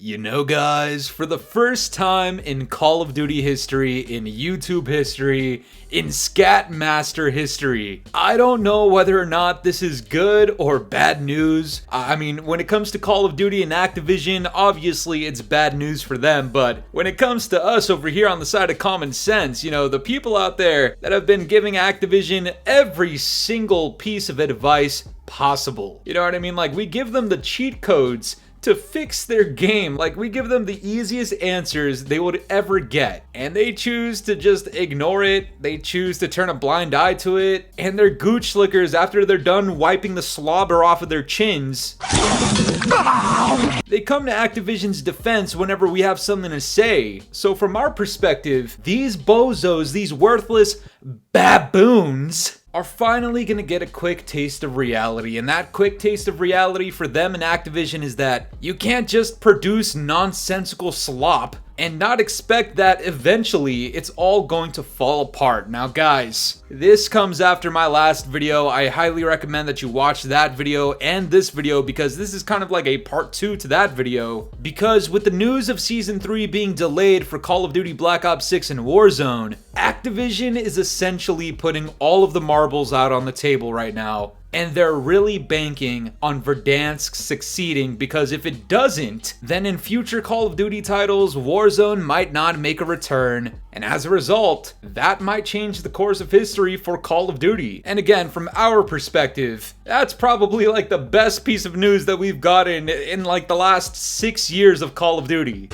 You know, guys, for the first time in Call of Duty history, in YouTube history, in Scatmaster history, I don't know whether or not this is good or bad news. I mean, when it comes to Call of Duty and Activision, obviously it's bad news for them, but when it comes to us over here on the side of common sense, you know, the people out there that have been giving Activision every single piece of advice possible. You know what I mean? Like, we give them the cheat codes to fix their game. Like, we give them the easiest answers they would ever get, and they choose to just ignore it. They choose to turn a blind eye to it, and they're gooch slickers after they're done wiping the slobber off of their chins. They come to Activision's defense whenever we have something to say. So from our perspective, these bozos, these worthless baboons, are finally gonna get a quick taste of reality, and that quick taste of reality for them and Activision is that you can't just produce nonsensical slop and not expect that eventually it's all going to fall apart. Now guys, this comes after my last video. I highly recommend that you watch that video and this video, because this is kind of like a part 2 to that video. Because with the news of Season 3 being delayed for Call of Duty Black Ops 6 and Warzone, Activision is essentially putting all of the marbles out on the table right now. And they're really banking on Verdansk succeeding, because if it doesn't, then in future Call of Duty titles, Warzone might not make a return. And as a result, that might change the course of history for Call of Duty. And again, from our perspective, that's probably like the best piece of news that we've gotten in like the last 6 years of Call of Duty.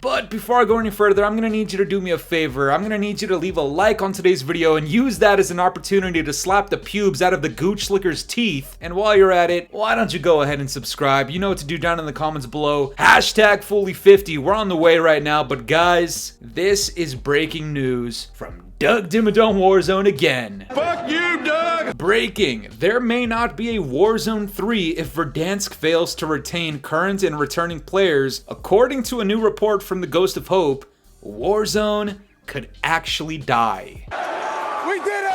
But before I go any further, I'm gonna need you to do me a favor. I'm gonna need you to leave a like on today's video and use that as an opportunity to slap the pubes out of the gooch slicker's teeth. And while you're at it, why don't you go ahead and subscribe? You know what to do down in the comments below. Hashtag Fooly50. We're on the way right now, but guys, this is breaking news from Doug Dimmadome Warzone again. Fuck you, Doug! Breaking. There may not be a Warzone 3 if Verdansk fails to retain current and returning players. According to a new report from the Ghost of Hope, Warzone could actually die. We did it!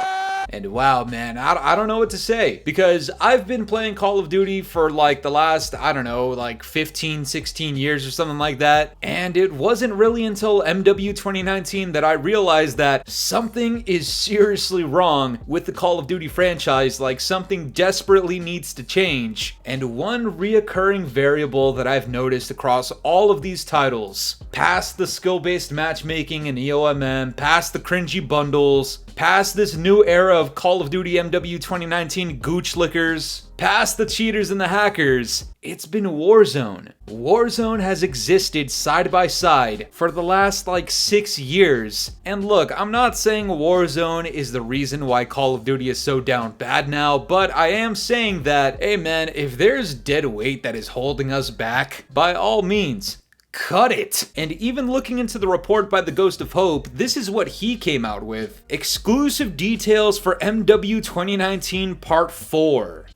And wow, man, I don't know what to say, because I've been playing Call of Duty for like the last, I don't know, like 15, 16 years or something like that. And it wasn't really until MW 2019 that I realized that something is seriously wrong with the Call of Duty franchise, like something desperately needs to change. And one reoccurring variable that I've noticed across all of these titles, past the skill-based matchmaking and EOMM, past the cringy bundles, past this new era of Call of Duty MW 2019 gooch lickers, past the cheaters and the hackers, it's been Warzone. Warzone has existed side by side for the last like 6 years. And look, I'm not saying Warzone is the reason why Call of Duty is so down bad now, but I am saying that, hey man, if there's dead weight that is holding us back, by all means, cut it! And even looking into the report by the Ghost of Hope, this is what he came out with. Exclusive details for MW 2019 Part 4.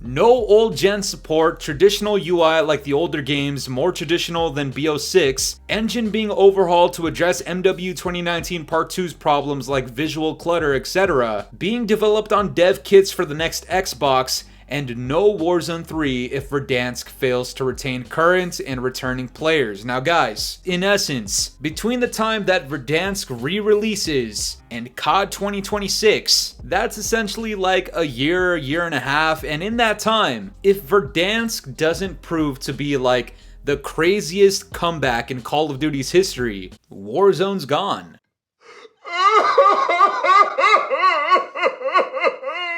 No old gen support, traditional UI like the older games, more traditional than BO6, engine being overhauled to address MW 2019 Part 2's problems like visual clutter, etc. Being developed on dev kits for the next Xbox, and no Warzone 3 if Verdansk fails to retain current and returning players. Now guys, in essence, between the time that Verdansk re-releases and COD 2026, that's essentially like a year and a half, and in that time, if Verdansk doesn't prove to be like the craziest comeback in Call of Duty's history, Warzone's gone.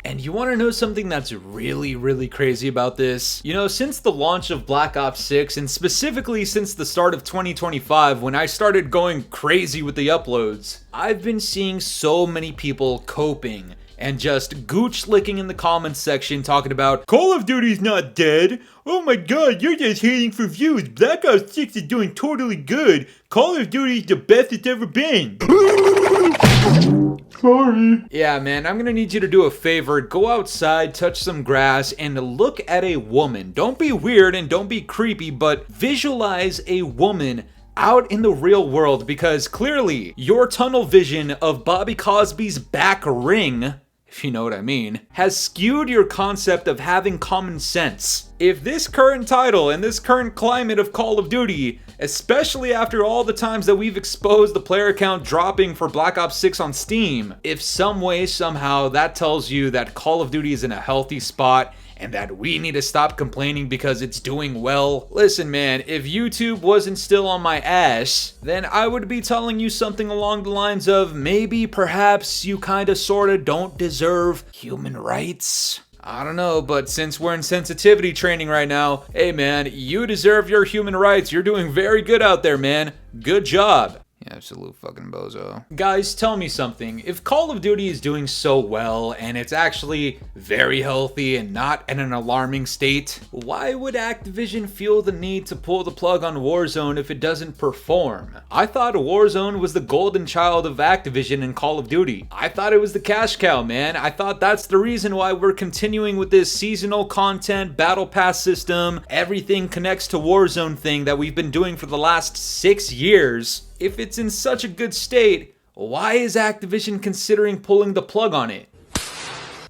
And you want to know something that's really crazy about this? You know, since the launch of Black Ops 6, and specifically since the start of 2025 when I started going crazy with the uploads, I've been seeing so many people coping and just gooch licking in the comments section talking about Call of Duty's not dead. Oh my god, you're just hating for views. Black Ops 6 is doing totally good. Call of Duty's the best it's ever been. Sorry. Yeah, man, I'm gonna need you to do a favor. Go outside, touch some grass, and look at a woman. Don't be weird and don't be creepy, but visualize a woman out in the real world, because clearly your tunnel vision of Bobby Cosby's back ring if you know what I mean, has skewed your concept of having common sense. If this current title and this current climate of Call of Duty, especially after all the times that we've exposed the player count dropping for Black Ops 6 on Steam, if some way, somehow that tells you that Call of Duty is in a healthy spot and that we need to stop complaining because it's doing well. Listen, man, if YouTube wasn't still on my ass, then I would be telling you something along the lines of maybe perhaps you kinda sorta don't deserve human rights. I don't know, but since we're in sensitivity training right now, hey man, you deserve your human rights. You're doing very good out there, man. Good job. Absolute fucking bozo. Guys, tell me something. If Call of Duty is doing so well and it's actually very healthy and not in an alarming state, why would Activision feel the need to pull the plug on Warzone if it doesn't perform? I thought Warzone was the golden child of Activision and Call of Duty. I thought it was the cash cow, man. I thought that's the reason why we're continuing with this seasonal content, battle pass system, everything connects to Warzone thing that we've been doing for the last 6 years. If it's in such a good state, why is Activision considering pulling the plug on it?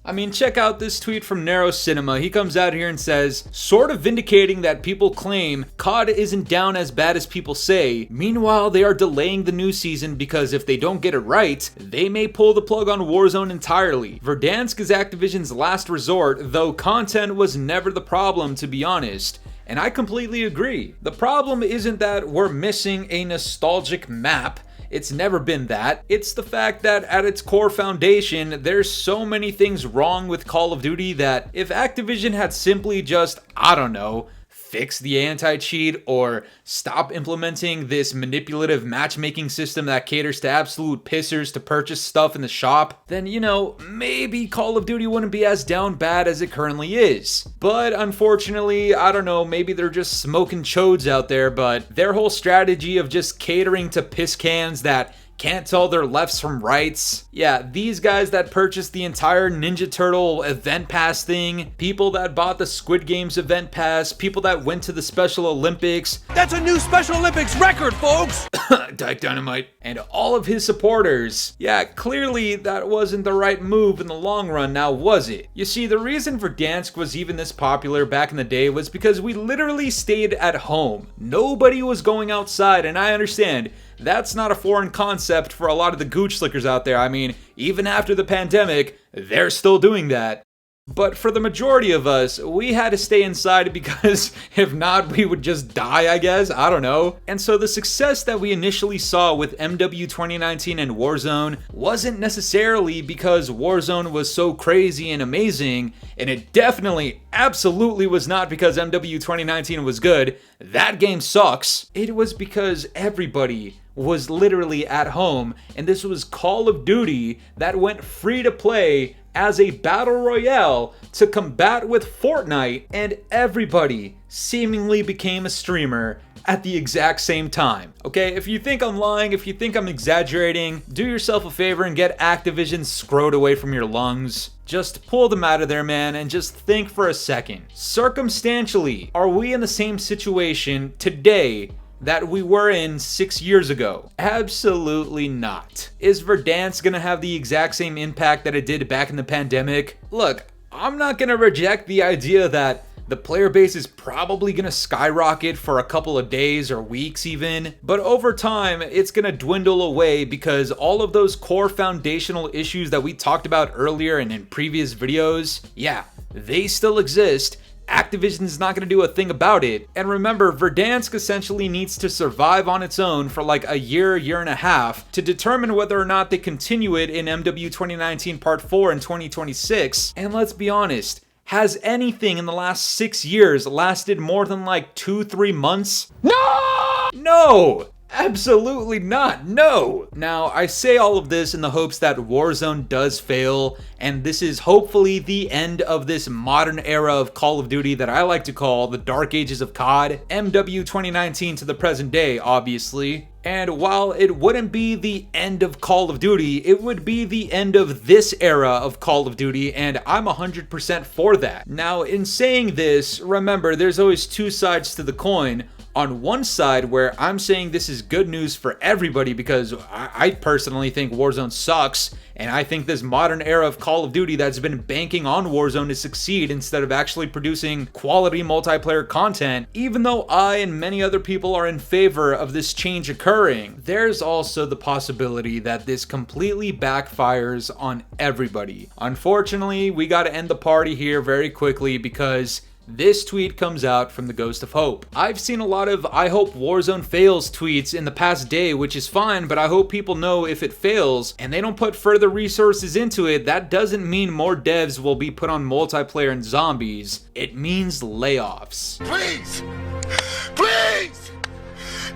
I mean, check out this tweet from Narrow Cinema. He comes out here and says, sort of vindicating that people claim COD isn't down as bad as people say. Meanwhile, they are delaying the new season because if they don't get it right, they may pull the plug on Warzone entirely. Verdansk is Activision's last resort, though content was never the problem, to be honest. And I completely agree. The problem isn't that we're missing a nostalgic map. It's never been that. It's the fact that at its core foundation, there's so many things wrong with Call of Duty that if Activision had simply just, I don't know, fix the anti-cheat or stop implementing this manipulative matchmaking system that caters to absolute pissers to purchase stuff in the shop, then, you know, maybe Call of Duty wouldn't be as down bad as it currently is. But unfortunately, I don't know, maybe they're just smoking chodes out there, but their whole strategy of just catering to piss cans that can't tell their lefts from rights. Yeah, these guys that purchased the entire Ninja Turtle event pass thing, people that bought the Squid Games event pass, people that went to the Special Olympics. That's a new Special Olympics record, folks! Dyke Dynamite. And all of his supporters. Yeah, clearly that wasn't the right move in the long run, now was it? You see, the reason Verdansk was even this popular back in the day was because we literally stayed at home. Nobody was going outside, and I understand that's not a foreign concept for a lot of the gooch slickers out there. I mean, even after the pandemic, they're still doing that. But for the majority of us, we had to stay inside because if not, we would just die, I guess. I don't know. And so the success that we initially saw with MW 2019 and Warzone wasn't necessarily because Warzone was so crazy and amazing, and it definitely, absolutely was not because MW 2019 was good. That game sucks. It was because everybody was literally at home, and this was Call of Duty that went free to play as a battle royale to combat with Fortnite, and everybody seemingly became a streamer at the exact same time. Okay, if you think I'm lying, if you think I'm exaggerating, do yourself a favor and get Activision screwed away from your lungs. Just pull them out of there, man, and just think for a second. Circumstantially, are we in the same situation today that we were in 6 years ago? Absolutely not. Is Verdansk gonna have the exact same impact that it did back in the pandemic? Look, I'm not gonna reject the idea that the player base is probably gonna skyrocket for a couple of days or weeks even, but over time, it's gonna dwindle away because all of those core foundational issues that we talked about earlier and in previous videos, yeah, they still exist. Activision's not going to do a thing about it. And remember, Verdansk essentially needs to survive on its own for like a year and a half to determine whether or not they continue it in MW 2019 Part 4 in 2026. And let's be honest, has anything in the last 6 years lasted more than like 2-3 months? No! No! Absolutely not, no! Now, I say all of this in the hopes that Warzone does fail, and this is hopefully the end of this modern era of Call of Duty that I like to call the Dark Ages of COD, MW 2019 to the present day, obviously. And while it wouldn't be the end of Call of Duty, it would be the end of this era of Call of Duty, and I'm 100% for that. Now, in saying this, remember, there's always two sides to the coin. On one side, where I'm saying this is good news for everybody because I personally think Warzone sucks, and I think this modern era of Call of Duty that's been banking on Warzone to succeed instead of actually producing quality multiplayer content, even though I and many other people are in favor of this change occurring, there's also the possibility that this completely backfires on everybody. Unfortunately, we gotta end the party here very quickly because this tweet comes out from the Ghost of Hope. I've seen a lot of "I hope Warzone fails" tweets in the past day, which is fine, but I hope people know if it fails and they don't put further resources into it, that doesn't mean more devs will be put on multiplayer and zombies. It means layoffs. Please! Please!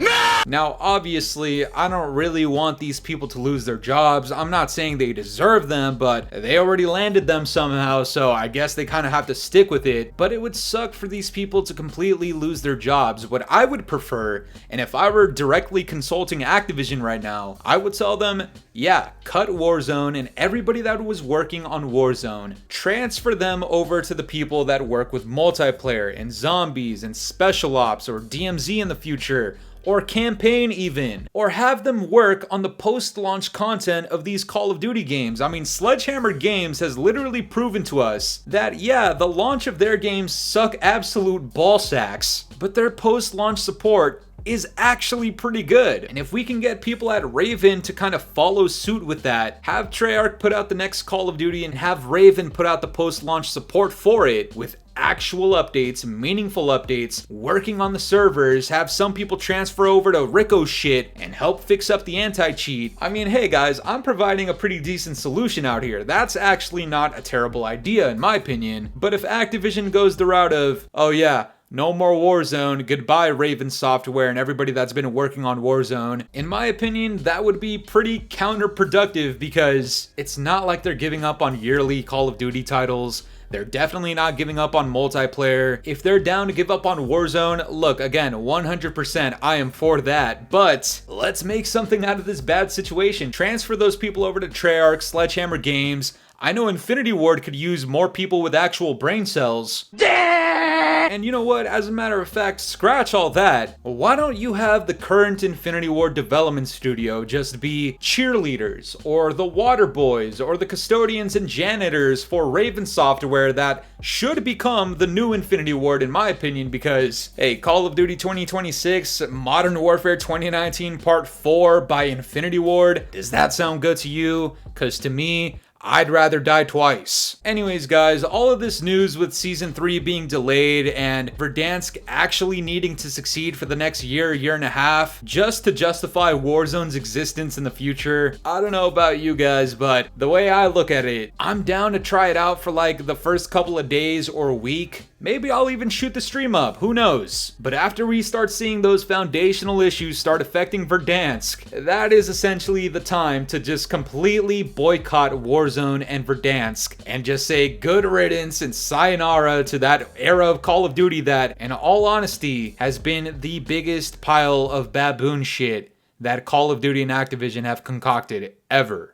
No! Now, obviously, I don't really want these people to lose their jobs. I'm not saying they deserve them, but they already landed them somehow, so I guess they kind of have to stick with it. But it would suck for these people to completely lose their jobs. What I would prefer, and if I were directly consulting Activision right now, I would tell them, yeah, cut Warzone and everybody that was working on Warzone, transfer them over to the people that work with multiplayer and zombies and special ops or DMZ in the future, or campaign even, or have them work on the post-launch content of these Call of Duty games. I mean, Sledgehammer Games has literally proven to us that, yeah, the launch of their games suck absolute ball sacks, but their post-launch support is actually pretty good. And if we can get people at Raven to kind of follow suit with that, have Treyarch put out the next Call of Duty and have Raven put out the post-launch support for it with actual updates, meaningful updates, working on the servers, have some people transfer over to RICOCHET and help fix up the anti-cheat. I mean, hey guys, I'm providing a pretty decent solution out here. That's actually not a terrible idea in my opinion. But if Activision goes the route of, oh yeah, no more Warzone, goodbye Raven Software and everybody that's been working on Warzone, in my opinion, that would be pretty counterproductive because it's not like they're giving up on yearly Call of Duty titles. They're definitely not giving up on multiplayer. If they're down to give up on Warzone, look, again, 100%, I am for that. But let's make something out of this bad situation. Transfer those people over to Treyarch, Sledgehammer Games. I know Infinity Ward could use more people with actual brain cells. And you know what, as a matter of fact, scratch all that. Why don't you have the current Infinity Ward development studio just be cheerleaders, or the water boys, or the custodians and janitors for Raven Software that should become the new Infinity Ward in my opinion, because, hey, Call of Duty 2026, Modern Warfare 2019 Part 4 by Infinity Ward, does that sound good to you? Because to me, I'd rather die twice. Anyways guys, all of this news with Season 3 being delayed and Verdansk actually needing to succeed for the next year and a half just to justify Warzone's existence in the future. I don't know about you guys, but the way I look at it, I'm down to try it out for like the first couple of days or a week. Maybe I'll even shoot the stream up, who knows? But after we start seeing those foundational issues start affecting Verdansk, that is essentially the time to just completely boycott Warzone and Verdansk and just say good riddance and sayonara to that era of Call of Duty that, in all honesty, has been the biggest pile of baboon shit that Call of Duty and Activision have concocted ever.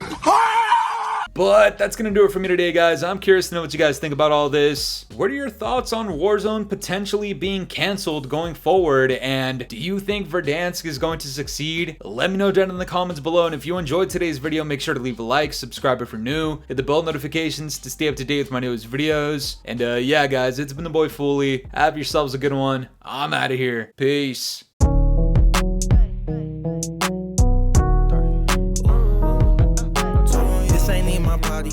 But that's gonna do it for me today, guys. I'm curious to know what you guys think about all this. What are your thoughts on Warzone potentially being canceled going forward? And do you think Verdansk is going to succeed? Let me know down in the comments below. And if you enjoyed today's video, make sure to leave a like, subscribe if you're new, hit the bell notifications to stay up to date with my newest videos. And yeah, guys, it's been the boy Fooly. Have yourselves a good one. I'm out of here. Peace. This ain't in my body.